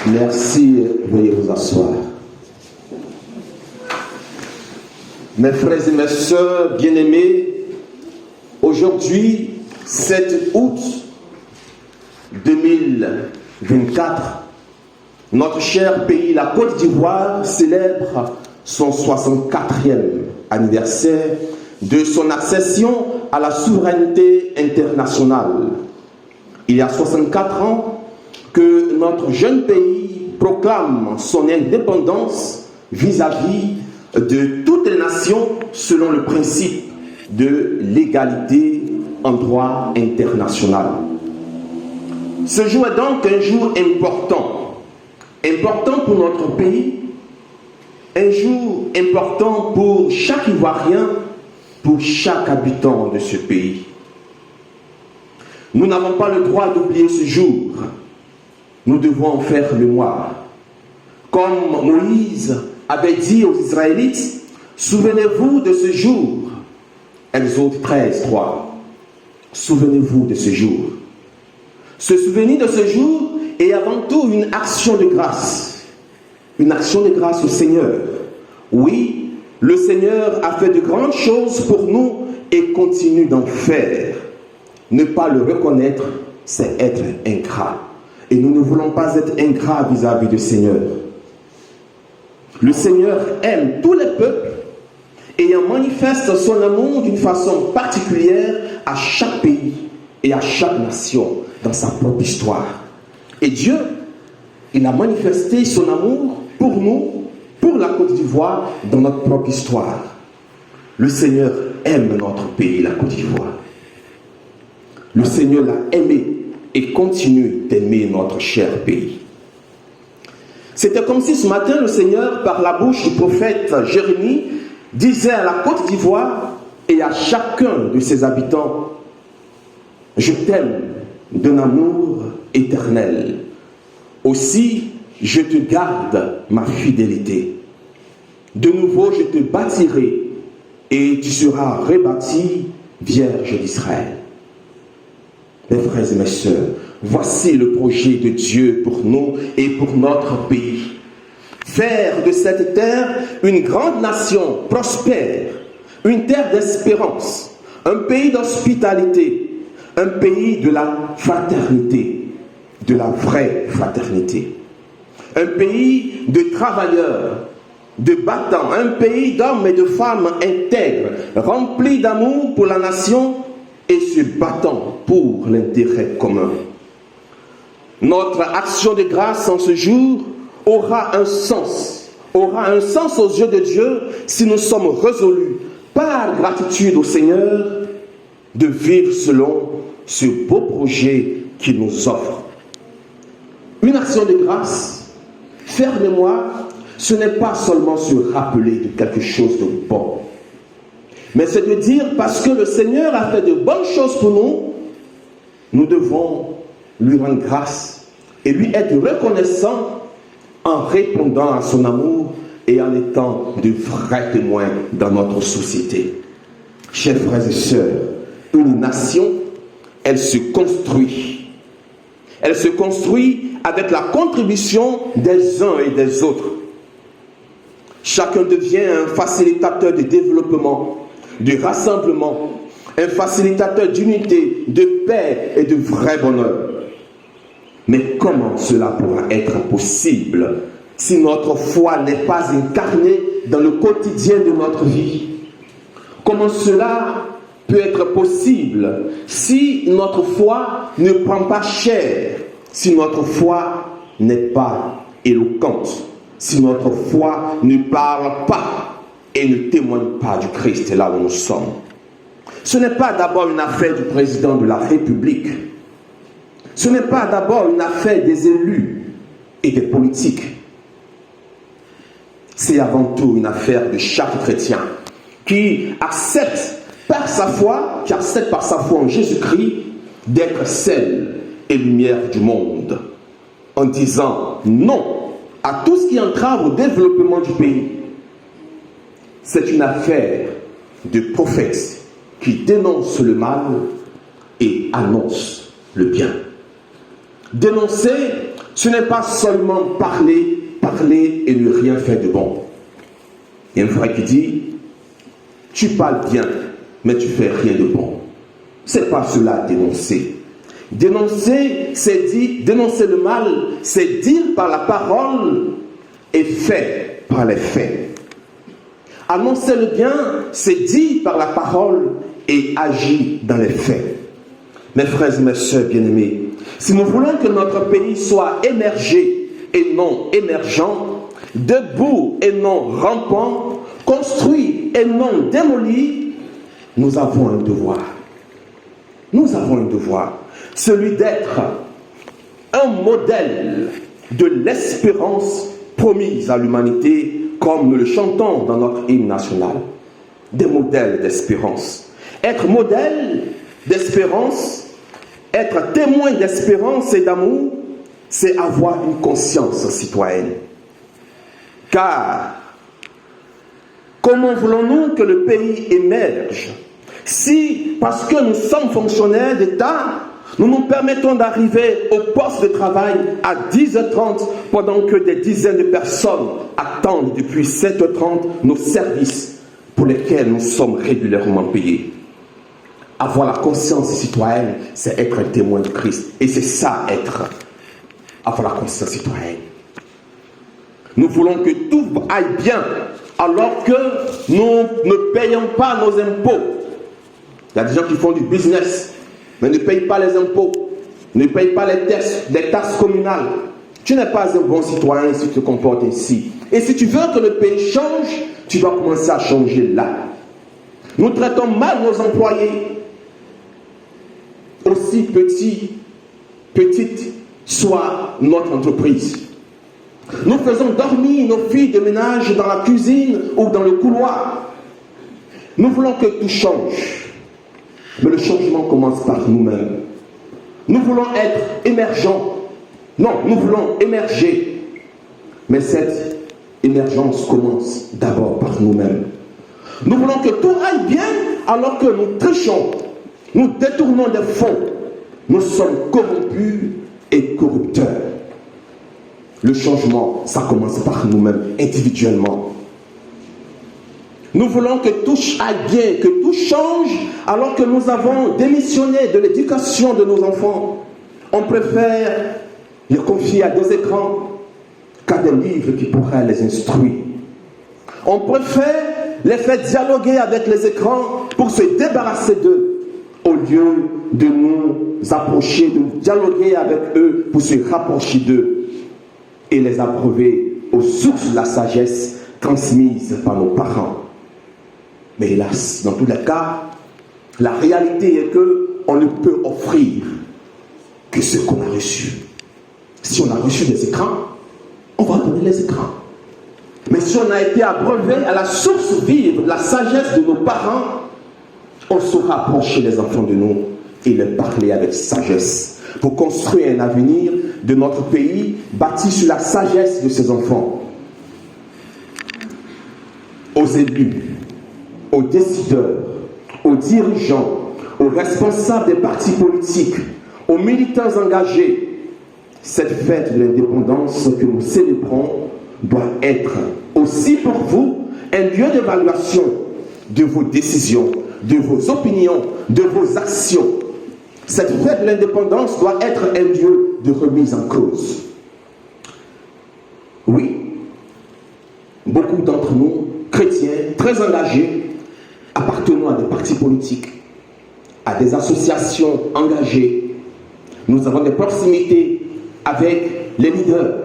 Merci, veuillez vous asseoir. Mes frères et mes sœurs bien-aimés, aujourd'hui, 7 août 2024, notre cher pays, la Côte d'Ivoire, célèbre son 64e anniversaire de son accession à la souveraineté internationale. Il y a 64 ans que notre jeune pays proclame son indépendance vis-à-vis de toutes les nations selon le principe de l'égalité en droit international. Ce jour est donc un jour important pour notre pays, un jour important pour chaque Ivoirien, pour chaque habitant de ce pays. Nous n'avons pas le droit d'oublier ce jour. Nous devons en faire mémoire. Comme Moïse avait dit aux Israélites, souvenez-vous de ce jour. Exode 13, 3. Souvenez-vous de ce jour. Se souvenir de ce jour est avant tout une action de grâce. Une action de grâce au Seigneur. Oui, le Seigneur a fait de grandes choses pour nous et continue d'en faire. Ne pas le reconnaître, c'est être ingrat. Et nous ne voulons pas être ingrats vis-à-vis du Seigneur. Le Seigneur aime tous les peuples et en manifeste son amour d'une façon particulière à chaque pays et à chaque nation dans sa propre histoire. Et Dieu, il a manifesté son amour pour nous, pour la Côte d'Ivoire, dans notre propre histoire. Le Seigneur aime notre pays, la Côte d'Ivoire. Le Seigneur l'a aimé et continue d'aimer notre cher pays. C'était comme si ce matin le Seigneur, par la bouche du prophète Jérémie, disait à la Côte d'Ivoire et à chacun de ses habitants: je t'aime d'un amour éternel. Aussi, je te garde ma fidélité. De nouveau, je te bâtirai et tu seras rebâti, Vierge d'Israël. Mes frères et mes sœurs, voici le projet de Dieu pour nous et pour notre pays. Faire de cette terre une grande nation prospère, une terre d'espérance, un pays d'hospitalité, un pays de la fraternité, de la vraie fraternité. Un pays de travailleurs, de battants, un pays d'hommes et de femmes intègres, remplis d'amour pour la nation et se battant pour l'intérêt commun. Notre action de grâce en ce jour aura un sens aux yeux de Dieu si nous sommes résolus, par gratitude au Seigneur, de vivre selon ce beau projet qu'il nous offre. Une action de grâce, faire mémoire, ce n'est pas seulement se rappeler de quelque chose de bon, mais c'est de dire, parce que le Seigneur a fait de bonnes choses pour nous, nous devons lui rendre grâce et lui être reconnaissant en répondant à son amour et en étant de vrais témoins dans notre société. Chers frères et sœurs, une nation, elle se construit. Elle se construit avec la contribution des uns et des autres. Chacun devient un facilitateur de développement, de rassemblement, un facilitateur d'unité, de paix et de vrai bonheur. Mais comment cela pourra être possible si notre foi n'est pas incarnée dans le quotidien de notre vie? Comment cela peut être possible si notre foi ne prend pas chair, si notre foi n'est pas éloquente, si notre foi ne parle pas et ne témoigne pas du Christ là où nous sommes? Ce n'est pas d'abord une affaire du président de la République. Ce n'est pas d'abord une affaire des élus et des politiques. C'est avant tout une affaire de chaque chrétien qui accepte par sa foi en Jésus-Christ d'être sel et lumière du monde, en disant non à tout ce qui entrave au développement du pays. C'est une affaire de prophètes qui dénoncent le mal et annoncent le bien. Dénoncer, ce n'est pas seulement parler et ne rien faire de bon. Il y a un frère qui dit, tu parles bien, mais tu fais rien de bon. C'est pas cela dénoncer. Dénoncer, c'est dire, dénoncer le mal, c'est dire par la parole et faire par les faits. Annoncer le bien, c'est dire par la parole et agir dans les faits. Mes frères et mes sœurs bien-aimés, si nous voulons que notre pays soit émergé et non émergent, debout et non rampant, construit et non démoli, nous avons un devoir. Nous avons un devoir, celui d'être un modèle de l'espérance promise à l'humanité, comme nous le chantons dans notre hymne national. Des modèles d'espérance. Être modèle d'espérance, être témoin d'espérance et d'amour, c'est avoir une conscience citoyenne. Car, comment voulons-nous que le pays émerge si, parce que nous sommes fonctionnaires d'État, nous nous permettons d'arriver au poste de travail à 10h30 pendant que des dizaines de personnes attendent depuis 7h30 nos services pour lesquels nous sommes régulièrement payés? Avoir la conscience citoyenne, c'est être un témoin de Christ. Et c'est ça, avoir la conscience citoyenne. Nous voulons que tout aille bien, alors que nous ne payons pas nos impôts. Il y a des gens qui font du business, mais ne payent pas les impôts, ne payent pas les taxes communales. Tu n'es pas un bon citoyen si tu te comportes ainsi. Et si tu veux que le pays change, tu dois commencer à changer là. Nous traitons mal nos employés, aussi petite soit notre entreprise. Nous faisons dormir nos filles de ménage dans la cuisine ou dans le couloir. Nous voulons que tout change. Mais le changement commence par nous-mêmes. Nous voulons être émergents. Non, nous voulons émerger. Mais cette émergence commence d'abord par nous-mêmes. Nous voulons que tout aille bien alors que nous trichons. Nous détournons des fonds. Nous sommes corrompus et corrupteurs. Le changement, ça commence par nous-mêmes, individuellement. Nous voulons que tout aille bien, que tout change, alors que nous avons démissionné de l'éducation de nos enfants. On préfère les confier à des écrans qu'à des livres qui pourraient les instruire. On préfère les faire dialoguer avec les écrans pour se débarrasser d'eux, au lieu de nous approcher, de dialoguer avec eux pour se rapprocher d'eux et les abreuver aux sources de la sagesse transmise par nos parents. Mais hélas, dans tous les cas, la réalité est qu'on ne peut offrir que ce qu'on a reçu. Si on a reçu des écrans, on va donner les écrans. Mais si on a été abreuvé à la source vive, la sagesse de nos parents, on saura approcher les enfants de nous et les parler avec sagesse pour construire un avenir de notre pays bâti sur la sagesse de ses enfants. Aux élus, aux décideurs, aux dirigeants, aux responsables des partis politiques, aux militants engagés, cette fête de l'indépendance que nous célébrons doit être aussi pour vous un lieu d'évaluation de vos décisions, de vos opinions, de vos actions. Cette fête de l'indépendance doit être un lieu de remise en cause. Oui, beaucoup d'entre nous, chrétiens, très engagés, appartenant à des partis politiques, à des associations engagées, nous avons des proximités avec les leaders.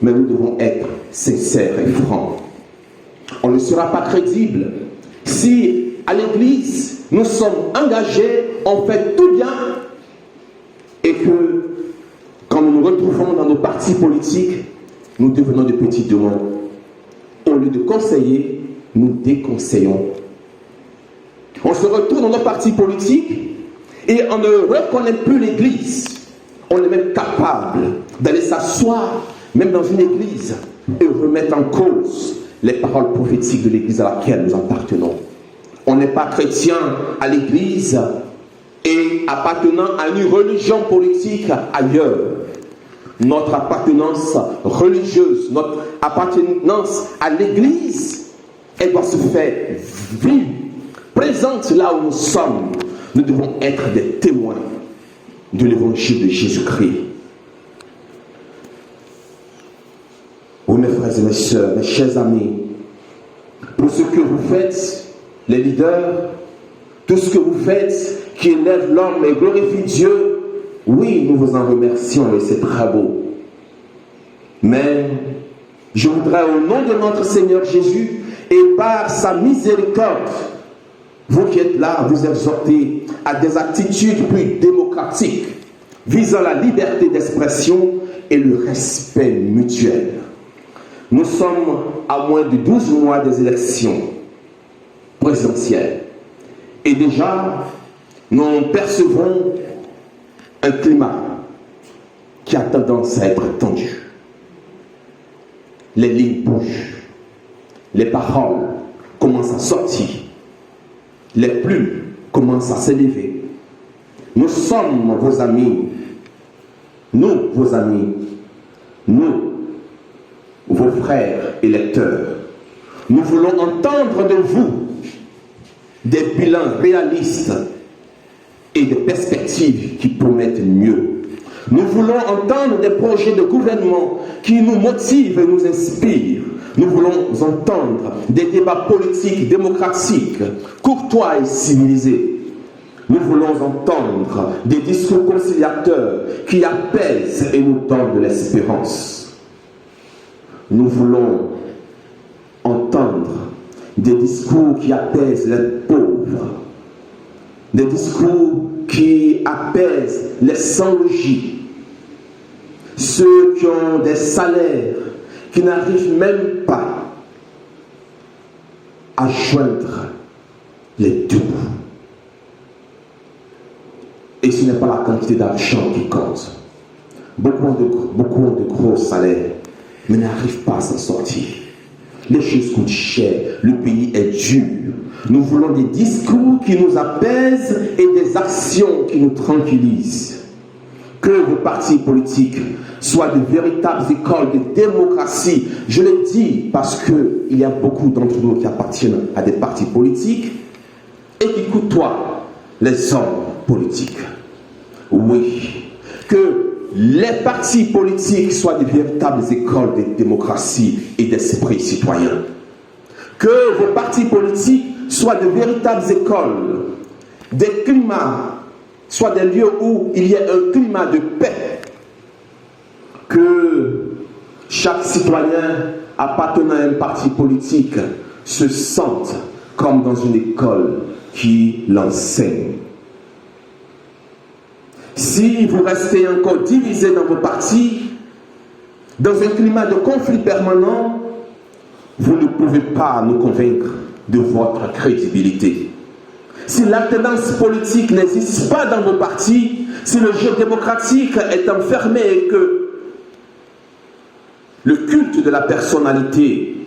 Mais nous devons être sincères et francs. On ne sera pas crédible si, à l'Église, nous sommes engagés, on fait tout bien, et que, quand nous nous retrouvons dans nos partis politiques, nous devenons de petits démons. Au lieu de conseiller, nous déconseillons. On se retrouve dans nos partis politiques et on ne reconnaît plus l'Église. On est même capable d'aller s'asseoir, même dans une église, et remettre en cause les paroles prophétiques de l'église à laquelle nous appartenons. On n'est pas chrétien à l'église et appartenant à une religion politique ailleurs. Notre appartenance religieuse, notre appartenance à l'église, elle doit se faire vivre, présente là où nous sommes. Nous devons être des témoins de l'évangile de Jésus-Christ. Oui, mes frères et mes sœurs, mes chers amis, pour ce que vous faites, les leaders, tout ce que vous faites qui élève l'homme et glorifie Dieu, oui, nous vous en remercions et c'est très beau. Mais je voudrais au nom de notre Seigneur Jésus et par sa miséricorde, vous qui êtes là, vous exhorter à des attitudes plus démocratiques visant la liberté d'expression et le respect mutuel. Nous sommes à moins de 12 mois des élections présidentielles. Et déjà, nous percevons un climat qui a tendance à être tendu. Les lignes bougent. Les paroles commencent à sortir. Les plumes commencent à s'élever. Nous sommes vos amis. Nous, vos amis. Nous, vos frères électeurs. Nous voulons entendre de vous des bilans réalistes et des perspectives qui promettent mieux. Nous voulons entendre des projets de gouvernement qui nous motivent et nous inspirent. Nous voulons entendre des débats politiques, démocratiques, courtois et civilisés. Nous voulons entendre des discours conciliateurs qui apaisent et nous donnent de l'espérance. Nous voulons entendre des discours qui apaisent les pauvres, des discours qui apaisent les sans-logis, ceux qui ont des salaires qui n'arrivent même pas à joindre les deux. Et ce n'est pas la quantité d'argent qui compte. Beaucoup ont de gros salaires, mais n'arrivent pas à s'en sortir. Les choses coûtent cher, le pays est dur. Nous voulons des discours qui nous apaisent et des actions qui nous tranquillisent. Que vos partis politiques soient de véritables écoles de démocratie. Je le dis parce qu'il y a beaucoup d'entre nous qui appartiennent à des partis politiques et qui côtoient les hommes politiques. Oui, que les partis politiques soient de véritables écoles de démocratie et d'esprit citoyen. Que vos partis politiques soient de véritables écoles, des climats, soit des lieux où il y ait un climat de paix. Que chaque citoyen appartenant à un parti politique se sente comme dans une école qui l'enseigne. Si vous restez encore divisés dans vos partis, dans un climat de conflit permanent, vous ne pouvez pas nous convaincre de votre crédibilité. Si l'alternance politique n'existe pas dans vos partis, si le jeu démocratique est enfermé et que le culte de la personnalité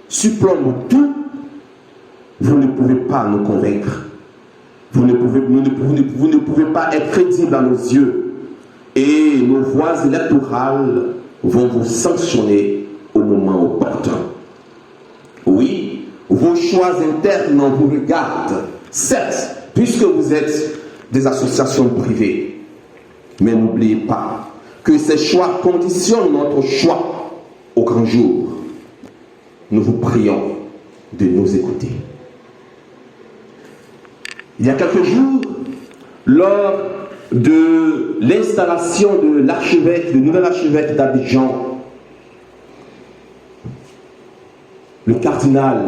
supplombe tout, vous ne pouvez pas nous convaincre. Vous ne pouvez pas être crédible à nos yeux. Et nos voix électorales vont vous sanctionner au moment opportun. Oui, vos choix internes vous regardent. Certes, puisque vous êtes des associations privées. Mais n'oubliez pas que ces choix conditionnent notre choix au grand jour. Nous vous prions de nous écouter. Il y a quelques jours, lors de l'installation de l'archevêque, du nouvel archevêque d'Abidjan, le cardinal,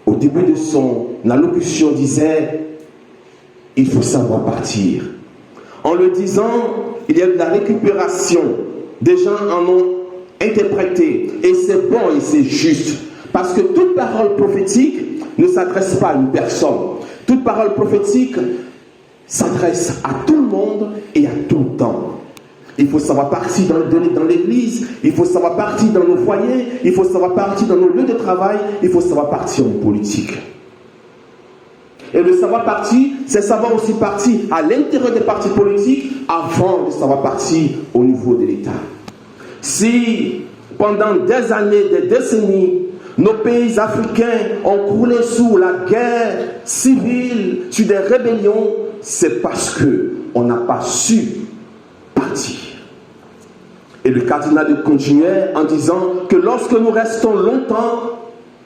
au début de son allocution, disait « Il faut savoir partir ». En le disant, il y a de la récupération. Des gens en ont interprété. Et c'est bon et c'est juste. Parce que toute parole prophétique ne s'adresse pas à une personne. Toute parole prophétique s'adresse à tout le monde et à tout le temps. Il faut savoir partir dans l'église, il faut savoir partir dans nos foyers, il faut savoir partir dans nos lieux de travail, il faut savoir partir en politique. Et le savoir partir, c'est savoir aussi partir à l'intérieur des partis politiques avant de savoir partir au niveau de l'État. Si pendant des années, des décennies, nos pays africains ont coulé sous la guerre civile, sur des rébellions, c'est parce qu'on n'a pas su partir. Et le cardinal continuait en disant que lorsque nous restons longtemps,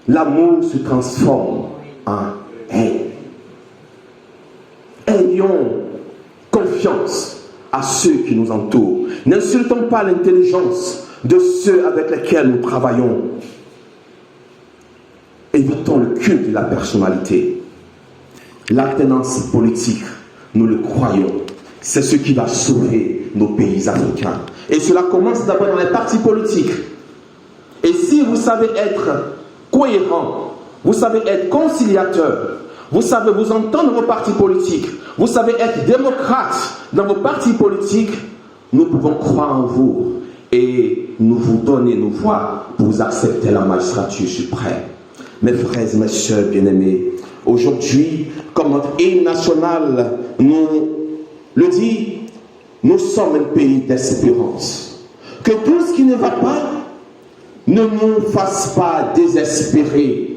l'amour se transforme en haine. Ayons confiance à ceux qui nous entourent. N'insultons pas l'intelligence de ceux avec lesquels nous travaillons. Évitons le culte de la personnalité. L'alternance politique, nous le croyons, c'est ce qui va sauver nos pays africains. Et cela commence d'abord dans les partis politiques. Et si vous savez être cohérent, vous savez être conciliateur, vous savez vous entendre dans vos partis politiques, vous savez être démocrate dans vos partis politiques, nous pouvons croire en vous et nous vous donner nos voix pour vous accepter la magistrature suprême. Mes frères et mes sœurs bien-aimés, aujourd'hui, comme notre hymne national nous le dit, nous sommes un pays d'espérance. Que tout ce qui ne va pas ne nous fasse pas désespérer.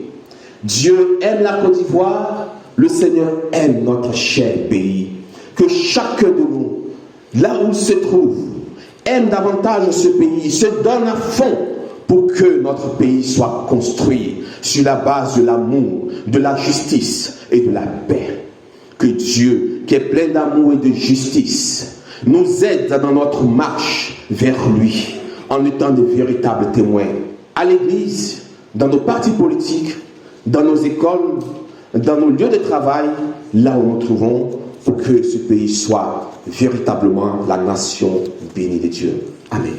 Dieu aime la Côte d'Ivoire, le Seigneur aime notre cher pays. Que chacun de nous, là où il se trouve, aime davantage ce pays, se donne à fond pour que notre pays soit construit sur la base de l'amour, de la justice et de la paix. Que Dieu, qui est plein d'amour et de justice, nous aide dans notre marche vers lui, en étant de véritables témoins à l'église, dans nos partis politiques, dans nos écoles, dans nos lieux de travail, là où nous nous trouvons, pour que ce pays soit véritablement la nation bénie de Dieu. Amen.